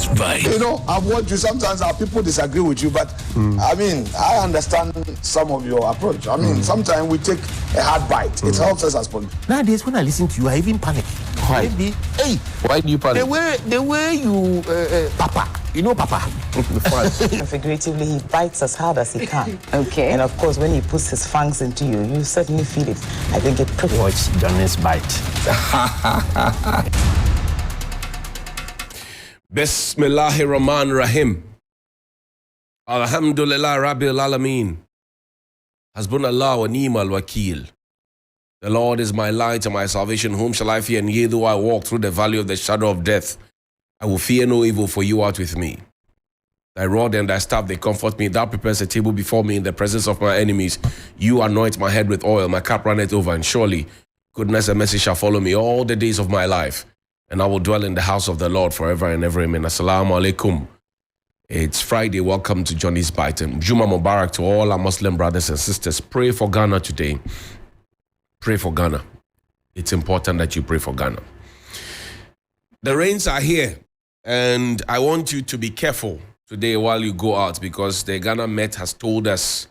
Johnny's Bite. You know, I've watched you. Sometimes our people disagree with you, but I mean, I understand some of your approach. I mean, sometimes we take a hard bite. It helps us as politicians. Nowadays, when I listen to you, I even panic. Why? Maybe, hey, Why do you panic? the way you, Papa, you know Papa. Figuratively, he bites as hard as he can. Okay. And of course, when he puts his fangs into you, you certainly feel it. I think it prickles. Watch Johnny's Bite. Bismillahir Rahmanir Rahim. Alhamdulillah Rabbil Alameen. Hasbunallah wa ni'mal wakil. The Lord is my light and my salvation. Whom shall I fear? And yea, though I walk through the valley of the shadow of death, I will fear no evil, for you art with me. Thy rod and thy staff, they comfort me. Thou preparest a table before me in the presence of my enemies. You anoint my head with oil. My cup runneth over. And surely goodness and mercy shall follow me all the days of my life. And I will dwell in the house of the Lord forever and ever. Amen. Assalamu alaikum. It's Friday. Welcome to Johnny's Bite. And Juma Mubarak to all our Muslim brothers and sisters. Pray for Ghana today. Pray for Ghana. It's important that you pray for Ghana. The rains are here. And I want you to be careful today while you go out, because the Ghana Met has told us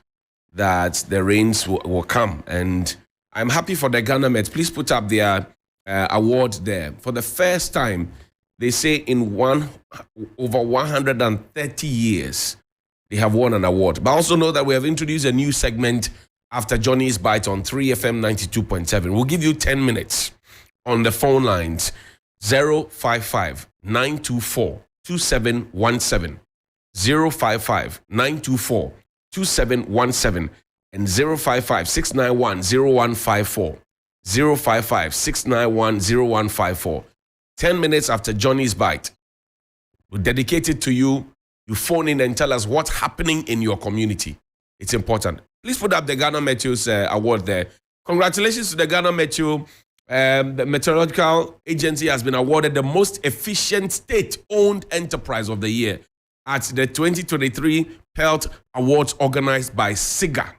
that the rains will come. And I'm happy for the Ghana Met. Please put up their award there. For the first time, they say in over 130 years, they have won an award. But also know that we have introduced a new segment after Johnny's Bite on 3FM 92.7. We'll give you 10 minutes on the phone lines. 055 924 2717. 055 924 2717 and 055 691 0154. 055 691 0154. 10 minutes after Johnny's Bite. We'll dedicate it to you. You phone in and tell us what's happening in your community. It's important. Please put up the Ghana Meteo's award there. Congratulations to the Ghana Meteo. The Meteorological Agency has been awarded the most efficient state-owned enterprise of the year at the 2023 PELT Awards organized by SIGA.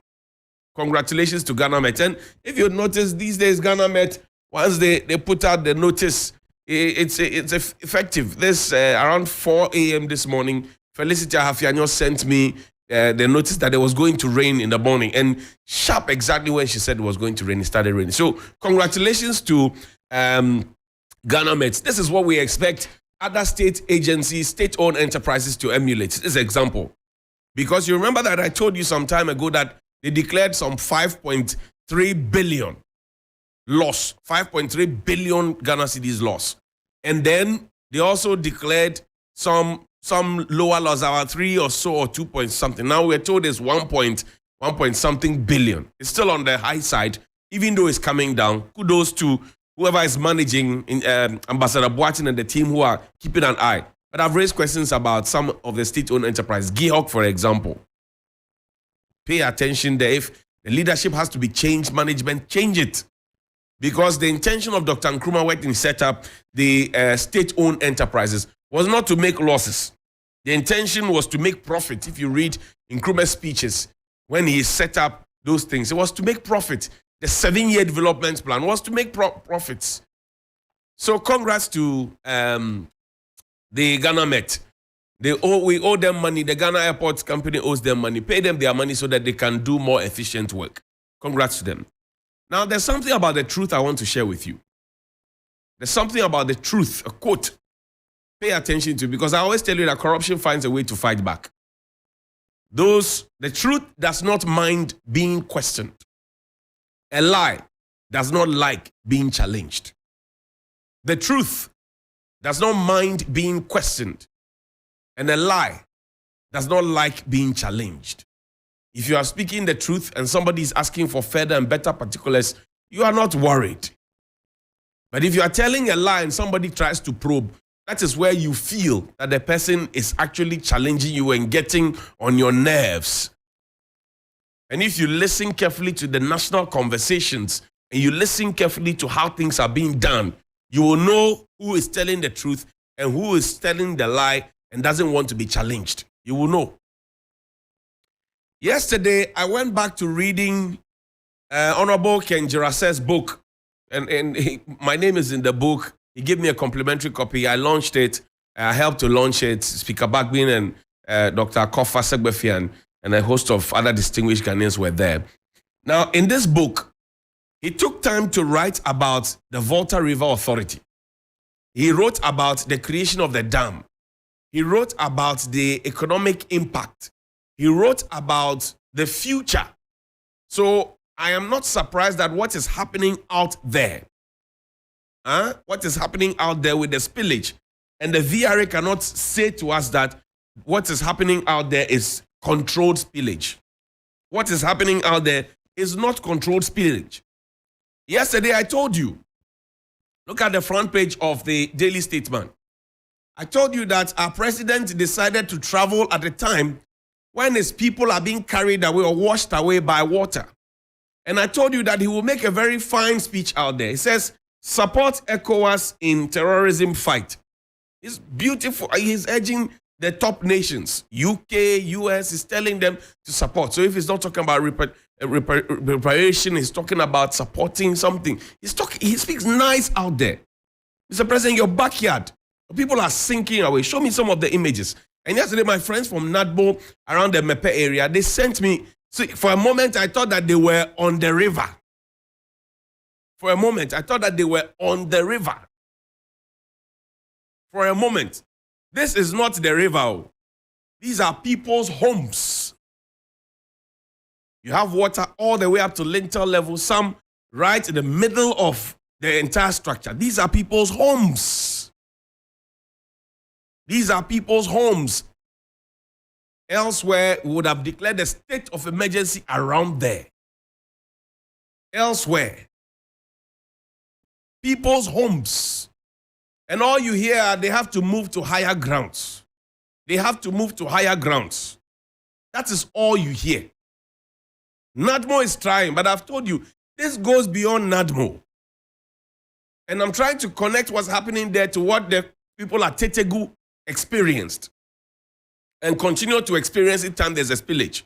Congratulations to Ghana Met. And if you notice these days, Ghana Met, once they put out the notice, it's effective. This around 4 a.m. this morning, Felicity Hafianyo sent me the notice that it was going to rain in the morning, and sharp exactly when she said it was going to rain, it started raining. So congratulations to Ghana Met. This is what we expect other state agencies, state-owned enterprises to emulate. This is an example. Because you remember that I told you some time ago that they declared some 5.3 billion loss, 5.3 billion Ghana cedis loss. And then they also declared some lower loss, about 3 or so, or 2 point something. Now we're told it's 1 point something billion. It's still on the high side, even though it's coming down. Kudos to whoever is managing, Ambassador Boatin and the team who are keeping an eye. But I've raised questions about some of the state-owned enterprises. Gihok, for example. Pay attention there. If the leadership has to be changed, management, change it. Because the intention of Dr. Nkrumah when he set up the state-owned enterprises was not to make losses. The intention was to make profit. If you read Nkrumah's speeches, when he set up those things, it was to make profit. The 7-year development plan was to make profits. So congrats to the Ghana Met. We owe them money. The Ghana Airport Company owes them money. Pay them their money so that they can do more efficient work. Congrats to them. Now, there's something about the truth I want to share with you. There's something about the truth, a quote. Pay attention to, because I always tell you that corruption finds a way to fight back. The truth does not mind being questioned. A lie does not like being challenged. The truth does not mind being questioned. And a lie does not like being challenged. If you are speaking the truth and somebody is asking for further and better particulars, you are not worried. But if you are telling a lie and somebody tries to probe, that is where you feel that the person is actually challenging you and getting on your nerves. And if you listen carefully to the national conversations and you listen carefully to how things are being done, you will know who is telling the truth and who is telling the lie and doesn't want to be challenged. You will know. Yesterday, I went back to reading Honorable Ken Jirase's book, and my name is in the book. He gave me a complimentary copy. I launched it. I helped to launch it. Speaker Bagbin and Dr. Kofa Segbefian and a host of other distinguished Ghanaians were there. Now, in this book, he took time to write about the Volta River Authority. He wrote about the creation of the dam. He wrote about the economic impact. He wrote about the future. So I am not surprised that what is happening out there, what is happening out there with the spillage, and the VRA cannot say to us that what is happening out there is controlled spillage. What is happening out there is not controlled spillage. Yesterday I told you, look at the front page of the Daily Statesman. I told you that our president decided to travel at a time when his people are being carried away or washed away by water. And I told you that he will make a very fine speech out there. He says, support ECOWAS in terrorism fight. It's beautiful. He's urging the top nations, UK, US, he's telling them to support. So if he's not talking about reparation, he's talking about supporting something. He speaks nice out there. Mr. President, your backyard, people are sinking away. Show me some of the images. And yesterday, my friends from Nadbo around the Mepe area, they sent me. See, for a moment, I thought that they were on the river. For a moment, I thought that they were on the river. For a moment. This is not the river. These are people's homes. You have water all the way up to lintel level, some right in the middle of the entire structure. These are people's homes. These are people's homes. Elsewhere, we would have declared a state of emergency around there. Elsewhere, people's homes. And all you hear, they have to move to higher grounds. They have to move to higher grounds. That is all you hear. NADMO is trying, but I've told you, this goes beyond NADMO. And I'm trying to connect what's happening there to what the people at Tetegu experienced and continue to experience each time there's a spillage.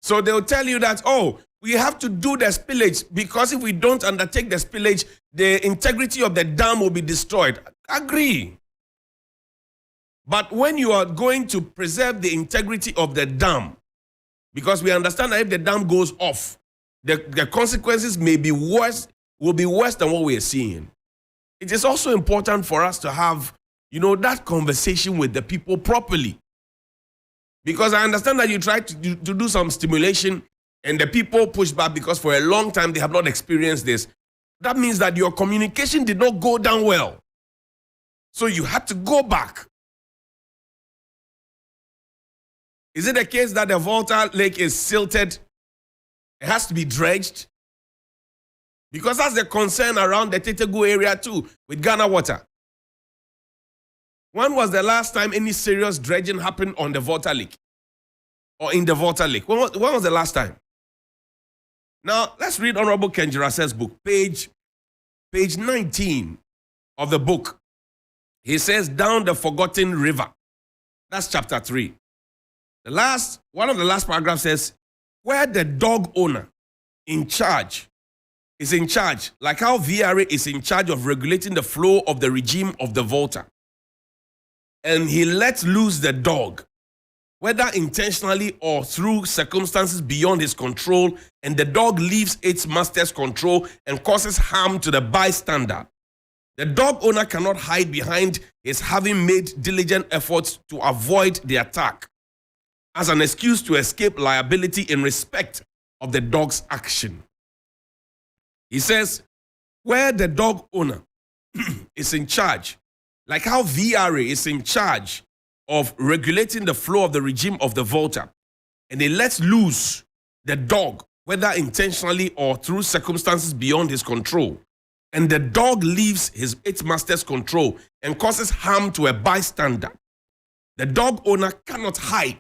So they'll tell you that, oh, we have to do the spillage because if we don't undertake the spillage, the integrity of the dam will be destroyed. Agree. But when you are going to preserve the integrity of the dam, because we understand that if the dam goes off, the consequences may be worse, will be worse than what we are seeing. It is also important for us to have, that conversation with the people properly. Because I understand that you try to do some stimulation and the people push back because for a long time they have not experienced this. That means that your communication did not go down well. So you had to go back. Is it the case that the Volta Lake is silted? It has to be dredged? Because that's the concern around the Tetegu area too, with Ghana Water. When was the last time any serious dredging happened on the Volta Lake? Or in the Volta Lake? When was the last time? Now, let's read Honorable Kenjirase's book, page 19 of the book. He says, Down the Forgotten River. That's chapter 3. One of the last paragraphs says, where the dog owner is in charge, like how VRA is in charge of regulating the flow of the regime of the Volta. And he lets loose the dog, whether intentionally or through circumstances beyond his control, and the dog leaves its master's control and causes harm to the bystander. The dog owner cannot hide behind his having made diligent efforts to avoid the attack as an excuse to escape liability in respect of the dog's action. He says, where the dog owner is in charge, like how VRA is in charge of regulating the flow of the regime of the Volta, and he lets loose the dog, whether intentionally or through circumstances beyond his control, and the dog leaves its master's control and causes harm to a bystander, the dog owner cannot hide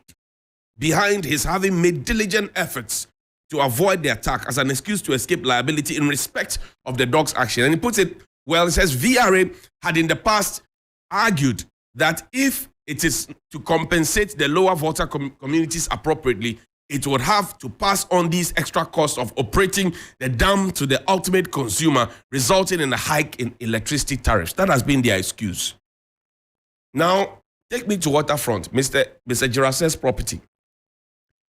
behind his having made diligent efforts to avoid the attack as an excuse to escape liability in respect of the dog's action. And he puts it well, it says VRA had in the past argued that if it is to compensate the lower Volta communities appropriately, it would have to pass on these extra costs of operating the dam to the ultimate consumer, resulting in a hike in electricity tariffs. That has been their excuse. Now, take me to waterfront, Mr. Jirase's property.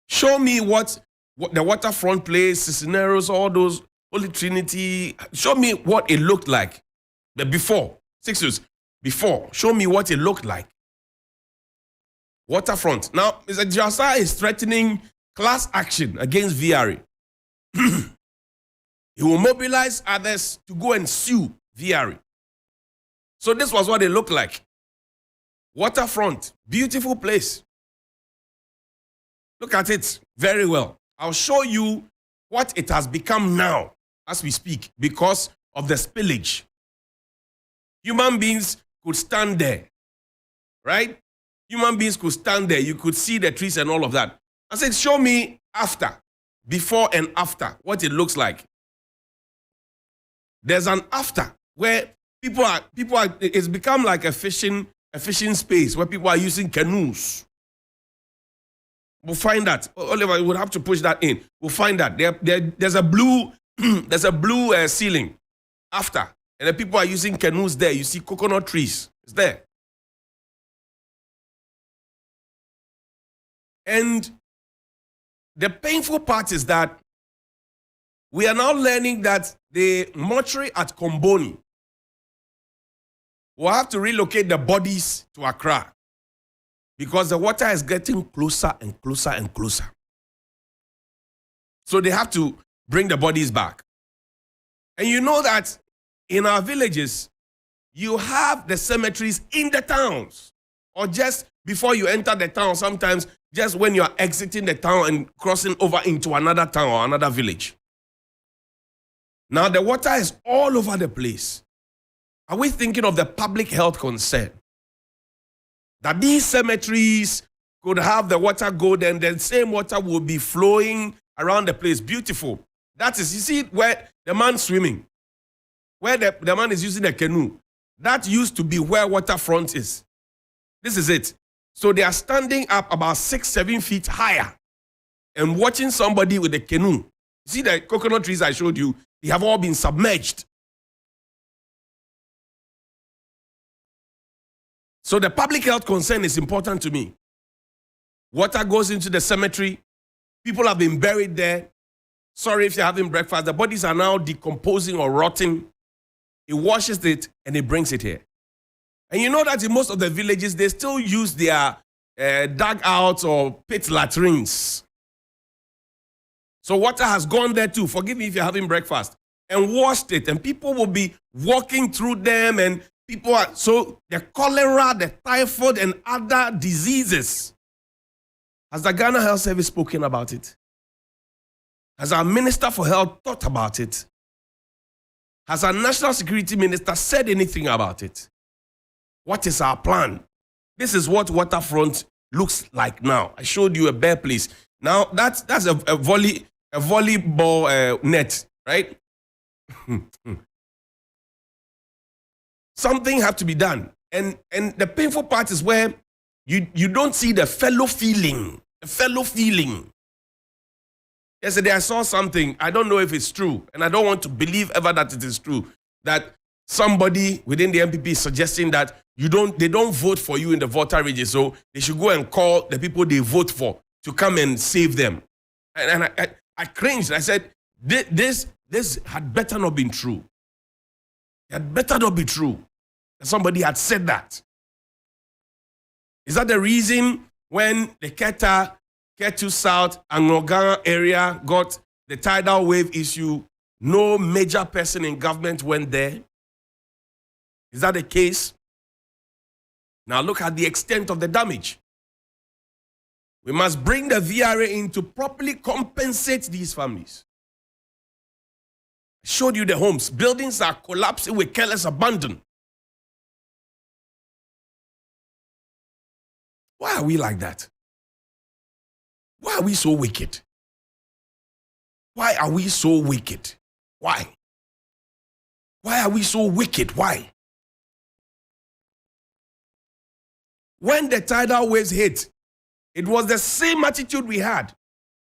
Show me what the waterfront place, Cisneros, all those, Holy Trinity. Show me what it looked like. The before, 6 years before. Show me what it looked like. Waterfront. Now, Mr. Jirase is threatening class action against VRA. He will mobilize others to go and sue VRA. So this was what it looked like. Waterfront, beautiful place. Look at it very well. I'll show you what it has become now as we speak because of the spillage. Human beings could stand there, right? Human beings could stand there. You could see the trees and all of that. I said, show me after, before and after, what it looks like. There's an after where people are, it's become like a fishing space where people are using canoes. We'll find that. Oliver, we'll have to push that in. We'll find that. There's a blue, ceiling after. And the people are using canoes there. You see coconut trees. It's there. And the painful part is that we are now learning that the mortuary at Komboni will have to relocate the bodies to Accra because the water is getting closer and closer and closer. So they have to bring the bodies back. And you know that in our villages, you have the cemeteries in the towns or just before you enter the town, sometimes just when you are exiting the town and crossing over into another town or another village. Now the water is all over the place. Are we thinking of the public health concern? That these cemeteries could have the water go there and the same water will be flowing around the place. Beautiful. That is, you see where the man swimming, where the man is using a canoe. That used to be where waterfront is. This is it. So they are standing up about 6-7 feet higher and watching somebody with a canoe. See the coconut trees I showed you? They have all been submerged. So the public health concern is important to me. Water goes into the cemetery. People have been buried there. Sorry if you're having breakfast. The bodies are now decomposing or rotting. It washes it and it brings it here. And you know that in most of the villages, they still use their dugouts or pit latrines. So water has gone there too. Forgive me if you're having breakfast. And washed it. And people will be walking through them. And people are, so the cholera, the typhoid, and other diseases. Has the Ghana Health Service spoken about it? Has our Minister for Health thought about it? Has our National Security Minister said anything about it? What is our plan? This is what waterfront looks like now. I showed you a bare place. Now that's a volleyball net, right? Something have to be done. And the painful part is where you don't see the fellow feeling. The fellow feeling. Yesterday I saw something. I don't know if it's true. And I don't want to believe ever that it is true. That somebody within the MPP is suggesting that they don't vote for you in the voter register. So they should go and call the people they vote for to come and save them. And I cringed. I said, this had better not been true. It had better not be true. Somebody had said that. Is that the reason when the Ketu South and Nogara area got the tidal wave issue, no major person in government went there? Is that the case? Now look at the extent of the damage. We must bring the VRA in to properly compensate these families. I showed you the homes. Buildings are collapsing with careless abandon. Why are we like that? Why are we so wicked? Why are we so wicked? Why? Why are we so wicked? Why? When the tidal waves hit, it was the same attitude we had.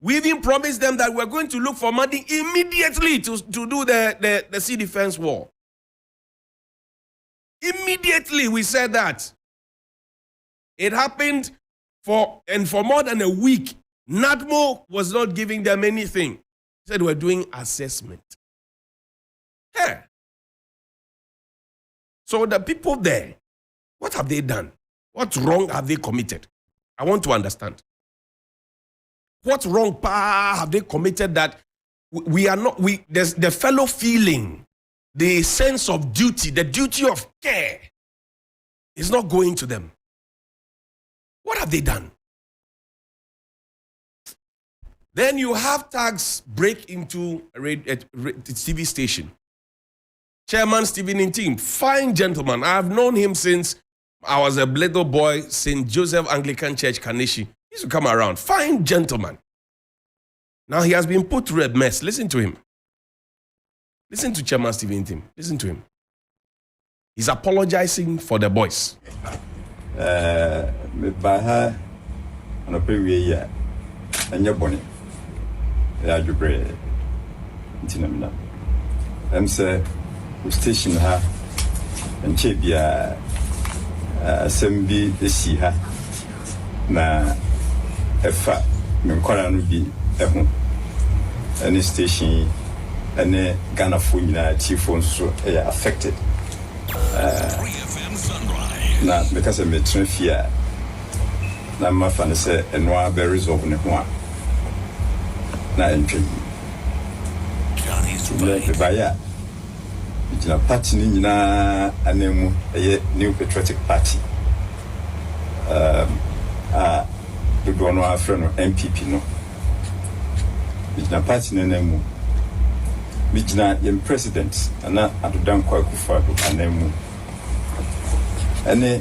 We even promised them that we're going to look for money immediately to do the sea defense wall. Immediately we said that. It happened for more than a week. NADMO was not giving them anything. He said we're doing assessment. Yeah. So the people there, what have they done? What wrong have they committed? I want to understand. What wrong have they committed that there's the fellow feeling, the sense of duty, the duty of care is not going to them. What have they done? Then you have tags break into a TV station. Chairman Stephen Intim, fine gentleman. I have known him since I was a little boy, St. Joseph Anglican Church, Kaneshi. He used to come around. Fine gentleman. Now he has been put through a mess. Listen to him. Listen to Chairman Stephen Intim. Listen to him. He's apologizing for the boys. Station ha enche bia assembly esi ha na efa me kwara no bi eho any station any Ghana phone na chief so affected na because me trafia na ma fa ne se enwa be resolve ne ho a na entwe Johnnie's right. The party ni na anemu New Patriotic Party the one our friend MPP no the party ni anemu bijina yem president ana adodan kwa kufa anemu ene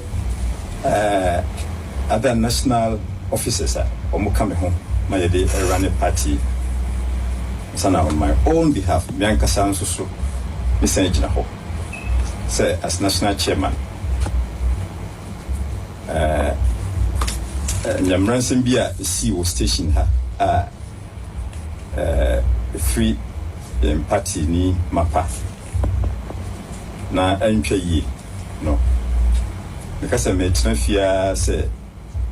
other national officers omo come home my dey run a party sana on my own behalf bianca sanso so say as national chairman nyamransen bia CEO station ha free party ni mapa na antwa yi no because me trafia say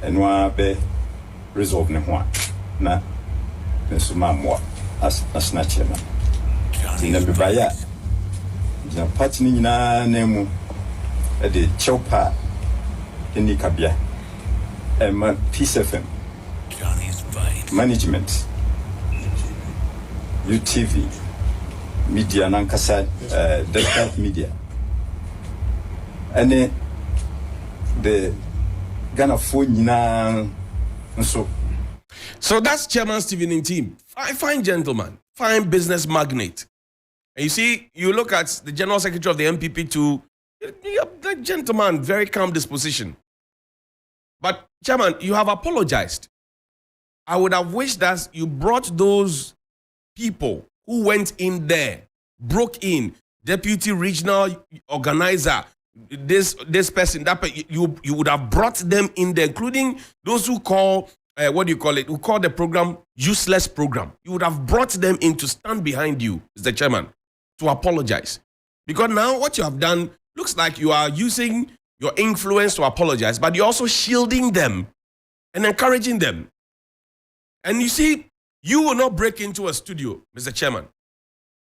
enwa be resolve ne ho na nso mamwa as national chairman na be baya the party ni na nemu the chopa in kabia Peace FM Johnnie's right. Management UTV media nankasa Delta media and the Ghana phone na so that's Chairman Stephen Intim, fine gentleman, fine business magnate. And you see, you look at the General Secretary of the MPP too, the gentleman, very calm disposition. But, Chairman, you have apologized. I would have wished that you brought those people who went in there, broke in, deputy regional organizer, this person, that person, you would have brought them in there, including those who call, who call the program useless program. You would have brought them in to stand behind you, Mr. Chairman, to apologize. Because now what you have done looks like you are using your influence to apologize, but you're also shielding them and encouraging them. And you see, you will not break into a studio, Mr. Chairman.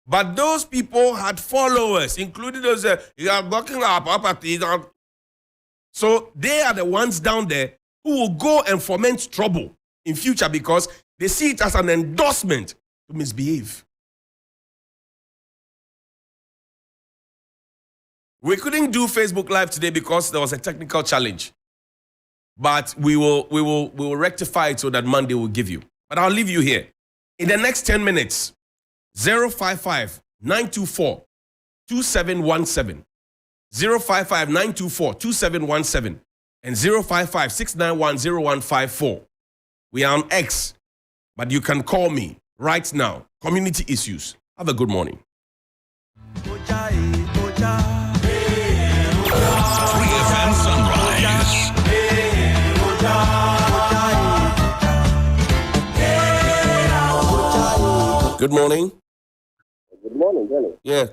But those people had followers, including those, you are blocking our property. So they are the ones down there who will go and foment trouble in future because they see it as an endorsement to misbehave. We couldn't do Facebook Live today because there was a technical challenge. But we will rectify it so that Monday will give you. But I'll leave you here. In the next 10 minutes, 055-924-2717, 055-924-2717, and 055-691-0154. We are on X, but you can call me right now. Community issues. Have a good morning. Good morning. Good morning, Johnnie. Yeah.